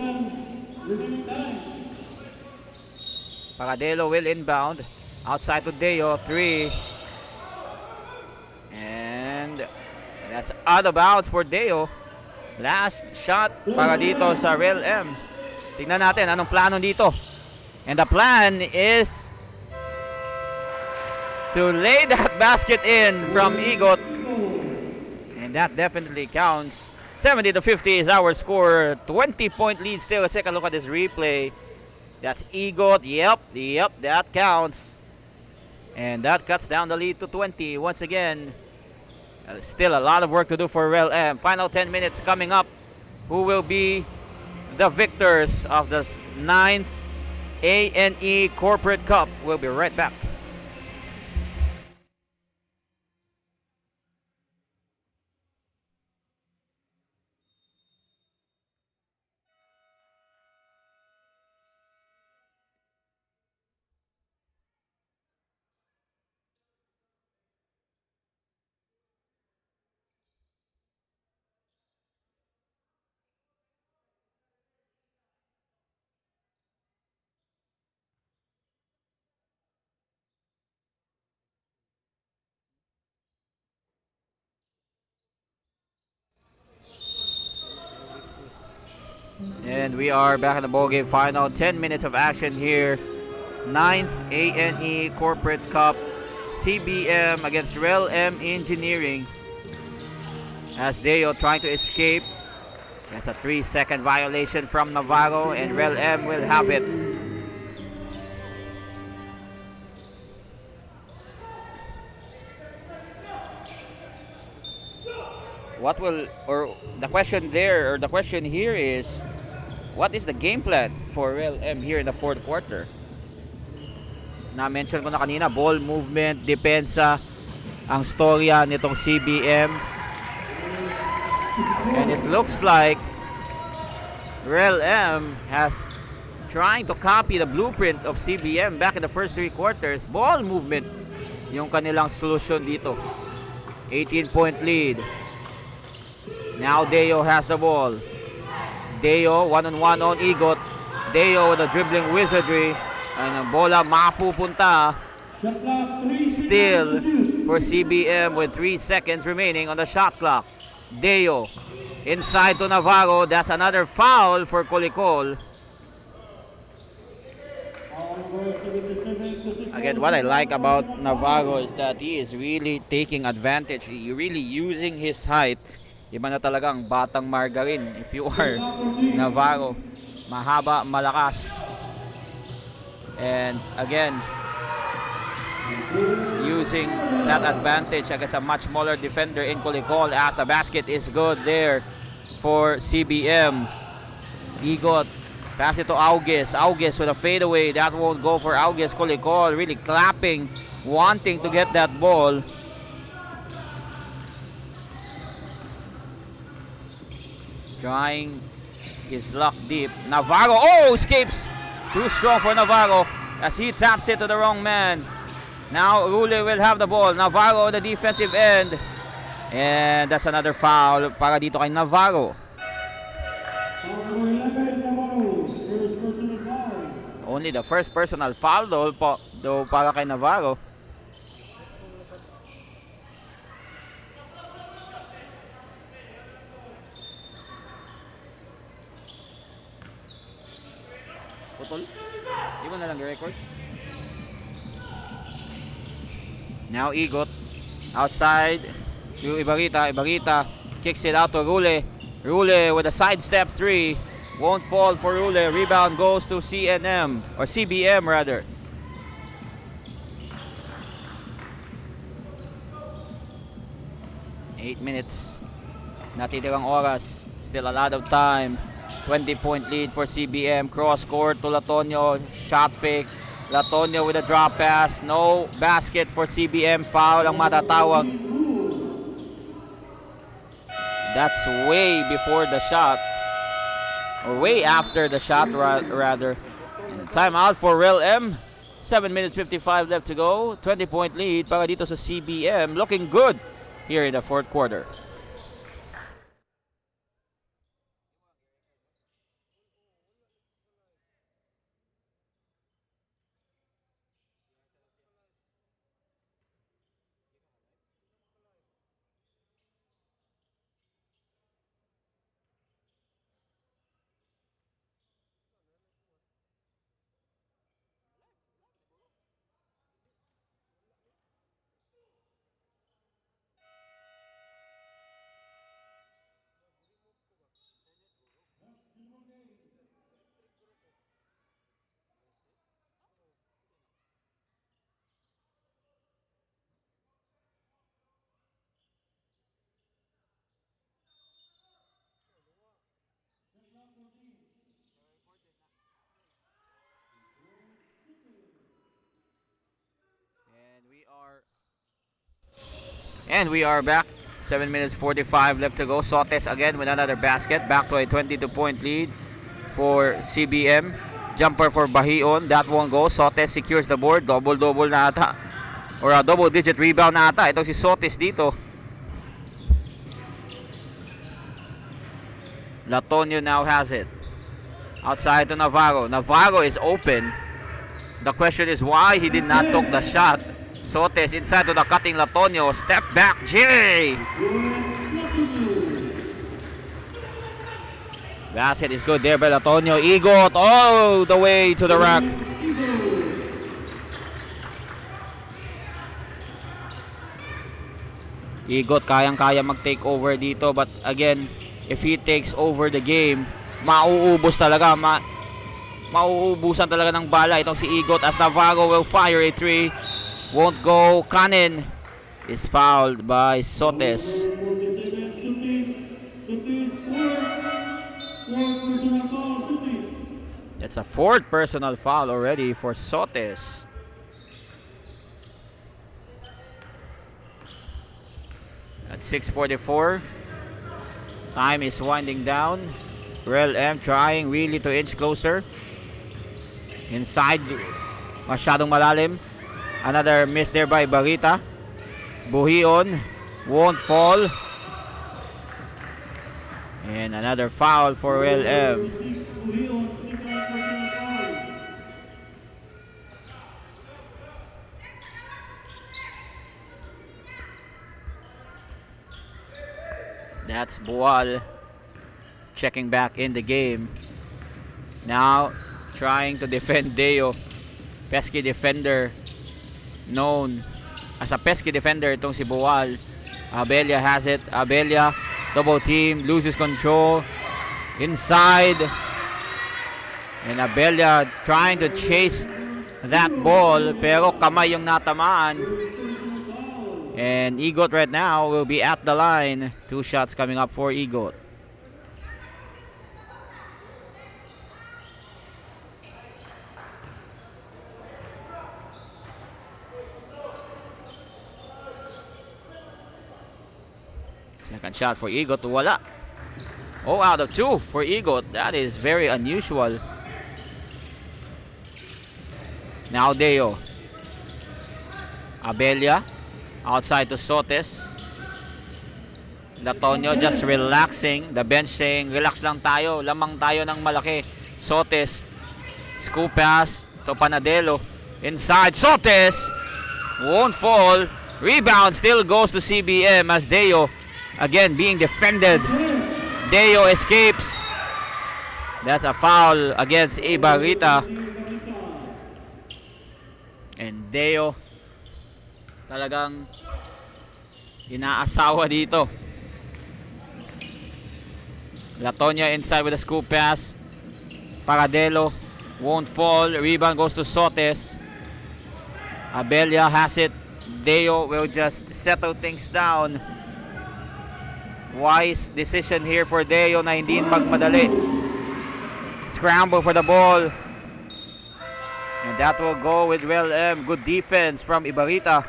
Paradelo will inbound. Outside to Deo. 3. And that's out of bounds for Deo. Last shot para dito sa RELLM. Tingnan natin anong plano dito. And the plan is to lay that basket in from Igot. And that definitely counts. 70 to 50 is our score. 20-point lead still. Let's take a look at this replay. That's Igot. Yep, that counts. And that cuts down the lead to 20. Once again, still a lot of work to do for RELLM. Final 10 minutes coming up. Who will be the victors of the 9th ANE Corporate Cup? We'll be right back. And we are back in the ballgame. Final 10 minutes of action here. 9th ANE Corporate Cup. CBM against RELLM Engineering. As Deo trying to escape. That's a 3-second violation from Navarro, and RELLM will have it. What will, or the question there, or the question here is, what is the game plan for RELLM here in the fourth quarter? Na-mention ko na kanina, ball movement, depensa, ang storya nitong CBM. And it looks like RELLM has trying to copy the blueprint of CBM back in the first 3 quarters. Ball movement, yung kanilang solution dito. 18-point lead. Now Deo has the ball. Deo, one-on-one on Igot. Deo with the dribbling wizardry. And ang bola mapupunta. Still for CBM with 3 seconds remaining on the shot clock. Deo inside to Navarro. That's another foul for Colicol. Again, what I like about Navarro is that he is really taking advantage. He really using his height. Iba na talagang batang margarine. If you are Navarro, mahaba, malakas. And again, using that advantage against a much smaller defender in Colicol, as the basket is good there for CBM. Igot, pass it to August. August with a fadeaway. That won't go for August. Colicol really clapping, wanting to get that ball. Trying his luck deep. Navarro, escapes. Too strong for Navarro as he taps it to the wrong man. Now Rule will have the ball. Navarro on the defensive end. And that's another foul para dito kay Navarro. Only the first personal foul though para kay Navarro. Putol. Di mo na lang record. Now Igot outside to Ibarita. Ibarita kicks it out to Rule. Rule with a sidestep three. Won't fall for Rule. Rebound goes to CNM, or CBM rather. Eight minutes. Natitirang oras. Still a lot of time. 20-point lead for CBM. Cross court to Latonio. Shot fake. Latonio with a drop pass. No basket for CBM. Foul ang matatawag. That's way before the shot. Or way after the shot rather. Timeout for RELLM. 7 minutes 55 left to go. 20-point lead para dito sa CBM. Looking good here in the fourth quarter. And we are back. 7 minutes 45 left to go. Sotes again with another basket. Back to a 22-point lead for CBM. Jumper for Bahion. That won't go. Sotes secures the board. Double-double na ata. Or a double-digit rebound na ata. Ito si Sotes dito. Latonio now has it. Outside to Navarro. Navarro is open. The question is why he did not took the shot. Sotes inside to the cutting Latonio. Step back, J. Basket is good there by Latonio. Igot all the way to the rack. Igot kayang-kaya mag-take over dito. But again, if he takes over the game, mauubos talaga. Mauubusan talaga ng bala itong si Igot as Navarro will fire a three. Won't go. Kanin is fouled by Sotes. That's a fourth personal foul already for Sotes. At 6:44, time is winding down. RELLM trying really to inch closer. Inside, masyadong malalim. Another miss there by Barita. Buhion won't fall. And another foul for RELLM. That's Bual checking back in the game. Now trying to defend Deo. Pesky defender. Known as a pesky defender itong si Bual. Abella has it. Abella double team, loses control inside, and Abella trying to chase that ball pero kamay yung natamaan. And Igot right now will be at the line. 2 shots coming up for Igot. Second shot for Igot, wala. 0 out of 2 for Igot. That is very unusual. Now Deo. Abella. Outside to Sotes. Latonio just relaxing. The bench saying, relax lang tayo. Lamang tayo ng malaki. Sotes. Scoop pass to Panadelo. Inside. Sotes. Won't fall. Rebound still goes to CBM as Deo again being defended. Deo escapes. That's a foul against Ibarita. And Deo talagang inaasawa dito. Latonia inside with a scoop pass. Paradelo won't fall. Rebound goes to Sotes. Abella has it. Deo will just settle things down. Wise decision here for Deo na hindi magmadali. Scramble for the ball. And that will go with RELLM. Good defense from Ibarita.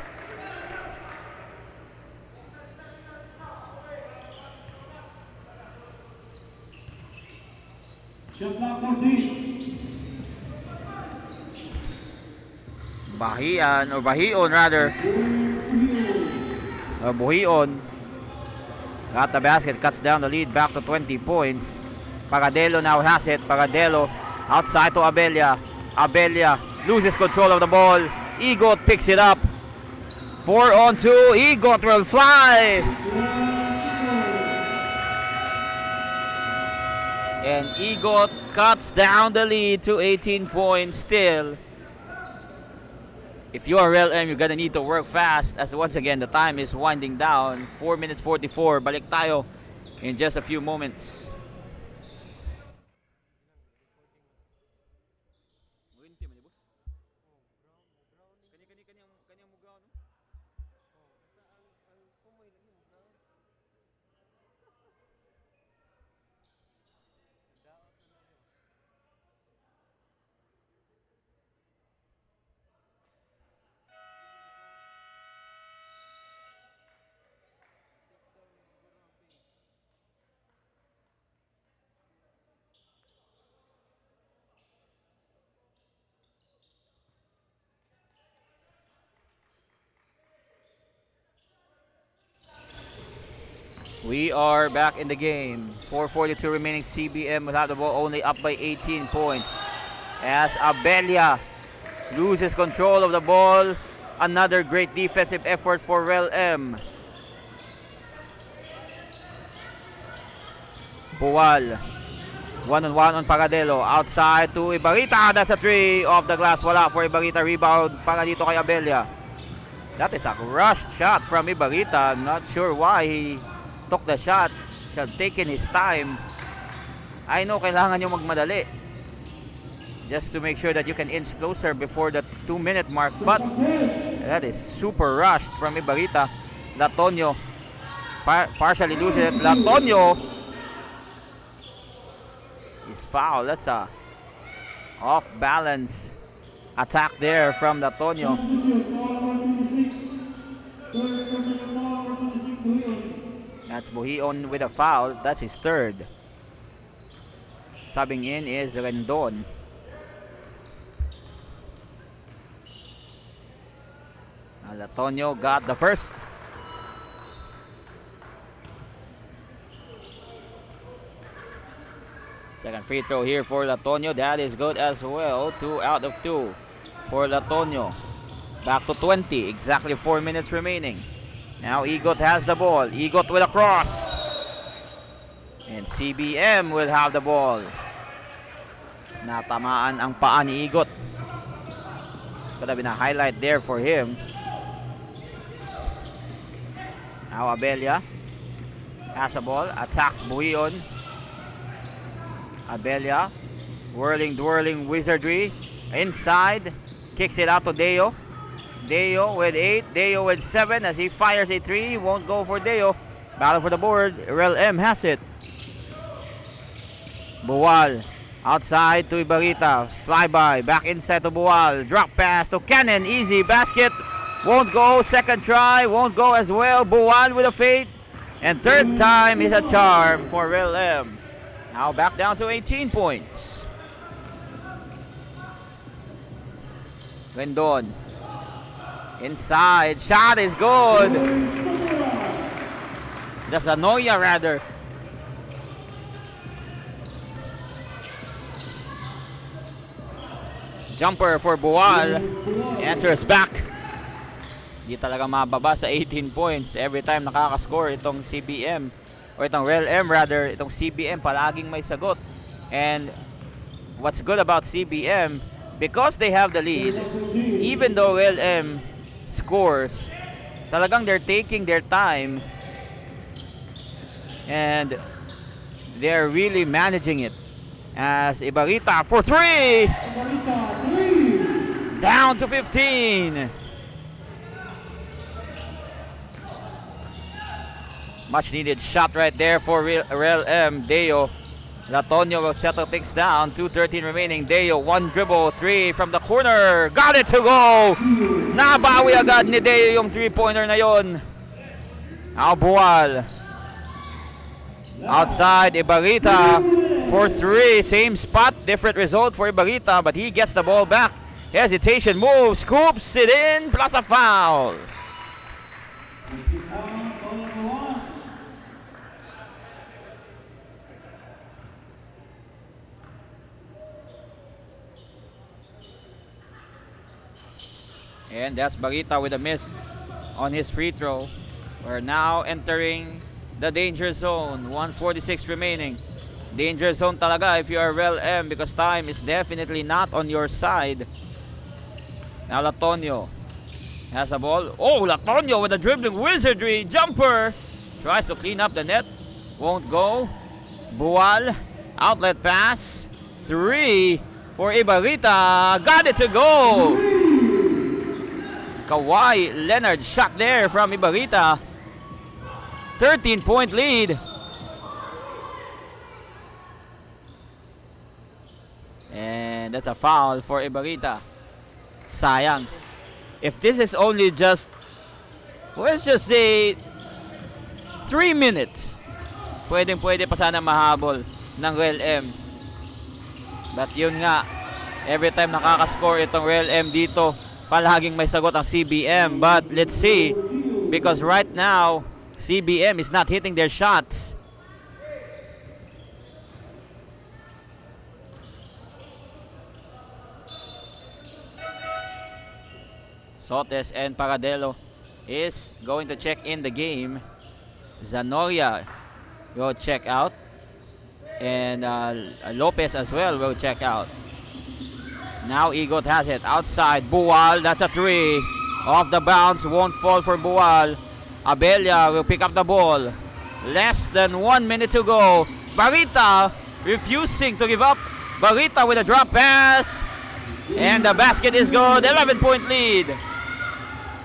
Shot clock 14. Bahian or Bahion rather. Buhion got the basket, cuts down the lead back to 20 points. Pagadelo now has it. Pagadelo outside to Abella. Abella loses control of the ball. Egot picks it up. 4-on-2. Egot will fly. And Egot cuts down the lead to 18 points still. If you are RELLM, you're gonna need to work fast as once again the time is winding down. 4 minutes 44. Balik tayo in just a few moments. We are back in the game. 4:42 remaining. CBM will have the ball, only up by 18 points. As Abella loses control of the ball. Another great defensive effort for RELLM. Buwal. One-on-one on Pagadelo. Outside to Ibarita. That's a three off the glass. Wala for Ibarita. Rebound para dito kay Abella. That is a rushed shot from Ibarita. I'm not sure why he took the shot. Should have taken his time. I know kailangan nyo magmadali just to make sure that you can inch closer before the 2-minute mark, but that is super rushed from Ibarita. Latonio partially loses it. Latonio is fouled. That's a off balance attack there from Latonio. That's Buhion with a foul. That's his third. Subbing in is Rendon. Latonio got the first. Second free throw here for Latonio. That is good as well. 2 out of 2 for Latonio. Back to 20. Exactly 4 minutes remaining. Now Egot has the ball. Egot with a cross. And CBM will have the ball. Natamaan ang paa ni Egot. Could have been a highlight there for him. Now Abella has the ball. Attacks Buhion. Abella. Whirling wizardry. Inside. Kicks it out to Deo. Deo with 8, Deo with 7 as he fires a 3. Won't go for Deo. Battle for the board. RELLM has it. Buwal outside to Ibarita. Flyby back inside to Buwal. Drop pass to Cannon. Easy basket. Won't go. Second try. Won't go as well. Buwal with a fade. And third time is a charm for RELLM. Now back down to 18 points. Rendon. Inside. Shot is good. That's a Noya rather. Jumper for Buwal. Answers back. Di talaga mababa sa 18 points every time nakakascore itong CBM. O itong RELLM rather. Itong CBM palaging may sagot. And what's good about CBM, because they have the lead, even though RELLM scores, talagang they're taking their time and they're really managing it. As Ibarita for 3! Down to 15. Much needed shot right there for RELLM. Deo Latonio will settle things down. 2:13 remaining. Deo, one dribble, 3 from the corner. Got it to go! Nabawi agad ni Deo yung 3-pointer na yon. Now Buwal. Outside, Ibarita for 3. Same spot, different result for Ibarita, but he gets the ball back. Hesitation move, scoops it in, plus a foul. And that's Barita with a miss on his free throw. We're now entering the danger zone. 1:46 remaining. Danger zone talaga if you are RELLM because time is definitely not on your side. Now Latonio has a ball. Oh, Latonio with a dribbling wizardry jumper. Tries to clean up the net. Won't go. Buwal. Outlet pass. 3 for Ibarita. Got it to go. Kawhi Leonard shot there from Ibarita. 13-point lead. And that's a foul for Ibarita. Sayang. If this is only just, let's just say, 3 minutes, pwede pa sana mahabol ng RELLM. But yun nga, every time nakakascore itong RELLM dito, palaging may sagot ang CBM. But let's see, because right now CBM is not hitting their shots. Sotes and Paradelo is going to check in the game. Zanoria will check out, and Lopez as well will check out. Now Egot has it outside. Buwal, that's a 3. Off the bounce, won't fall for Buwal. Abella will pick up the ball. Less than 1 minute to go. Barita refusing to give up. Barita with a drop pass. And the basket is good. 11-point lead.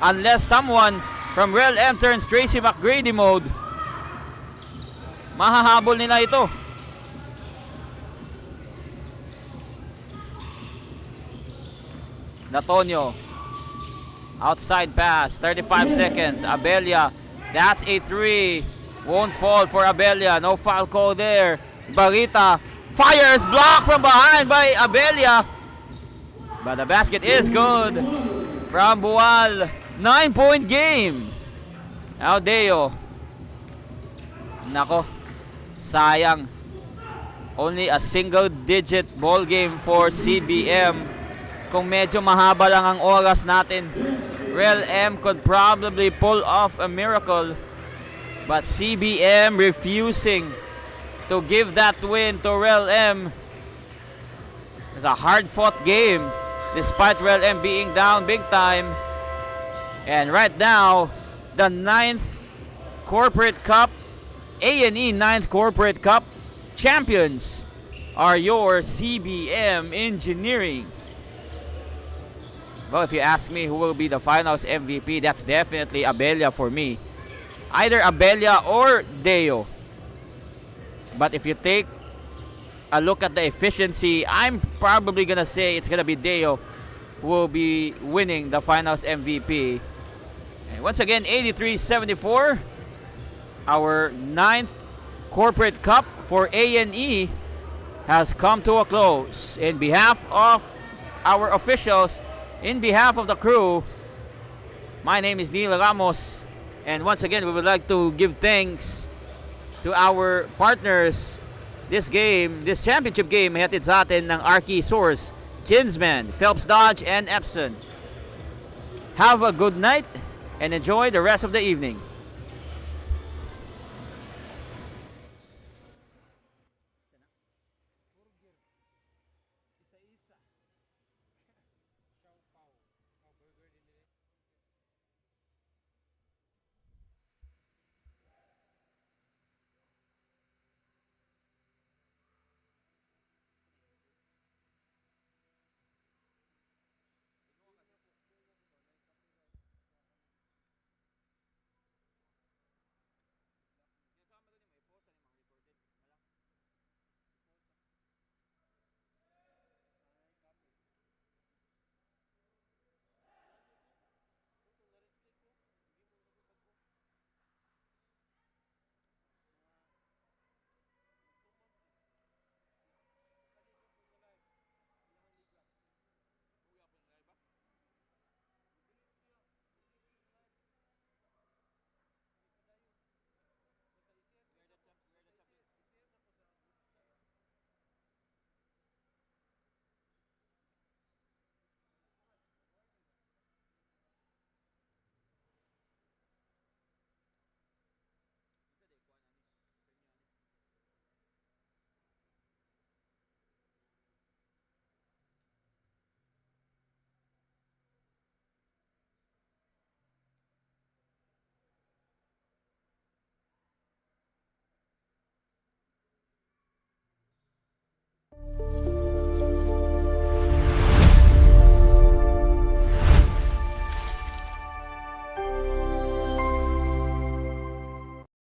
Unless someone from RELLM turns Tracy McGrady mode, mahahabol nila ito. Latonio. Outside pass. 35 seconds. Abella. That's a 3. Won't fall for Abella. No foul call there. Barita fires. Blocked from behind by Abella. But the basket is good from Buwal. 9-point game. Now Deo. Nako. Sayang. Only a single-digit ball game for CBM. Kung medyo mahaba lang ang oras natin, RELLM could probably pull off a miracle. But CBM refusing to give that win to RELLM. It's a hard-fought game despite RELLM being down big time. And right now, the 9th Corporate Cup, A&E 9th Corporate Cup champions are your CBM Engineering. Well, if you ask me who will be the finals MVP, that's definitely Abella for me. Either Abella or Deo. But if you take a look at the efficiency, I'm probably gonna say it's gonna be Deo who will be winning the finals MVP. And once again, 83-74. Our 9th Corporate Cup for A&E has come to a close. In behalf of our officials, in behalf of the crew, my name is Neil Ramos. And once again, we would like to give thanks to our partners. This game, this championship game, hatid sa atin ng Arky Source, Kinsman, Phelps Dodge, and Epson. Have a good night and enjoy the rest of the evening.